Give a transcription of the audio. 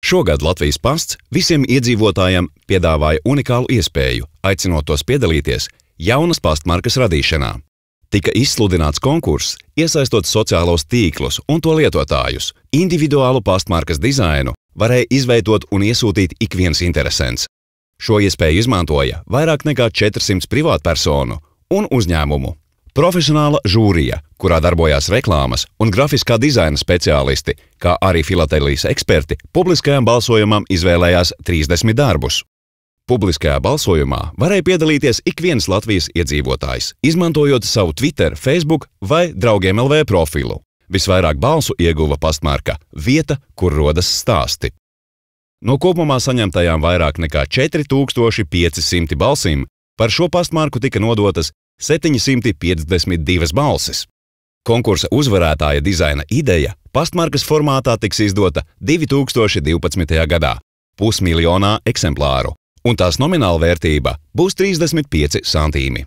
Šogad Latvijas pasts visiem iedzīvotājiem piedāvāja unikālu iespēju, aicinot tos piedalīties jaunas pastmarkas radīšanā. Tika izsludināts konkurss, iesaistot sociālos tīklus un to lietotājus. Individuālu pastmarkas dizainu varēja izveidot un iesūtīt ik viens interesents. Šo iespēju izmantoja vairāk nekā 400 privātpersonu un uzņēmumu. Profesionāla žūrija, kurā darbojās reklāmas un grafiskā dizaina speciālisti, kā arī filatelijas eksperti, publiskajam balsojumam izvēlējās 30 darbus. Publiskajā balsojumā varēja piedalīties ik viens Latvijas iedzīvotājs, izmantojot savu Twitter, Facebook vai Draugiem LV profilu. Visvairāk balsu ieguva pastmarka Vieta, kur rodas stāsti. No kopumā saņemtajām vairāk nekā 4500 balsīm par šo pastmarku tika nodotas 752 balsis. Konkursa uzvarētāja dizaina ideja pastmarkas formātā tiks izdota 2012. gadā, 500 000 eksemplāru, un tās nomināla vērtība būs 35 centīmi.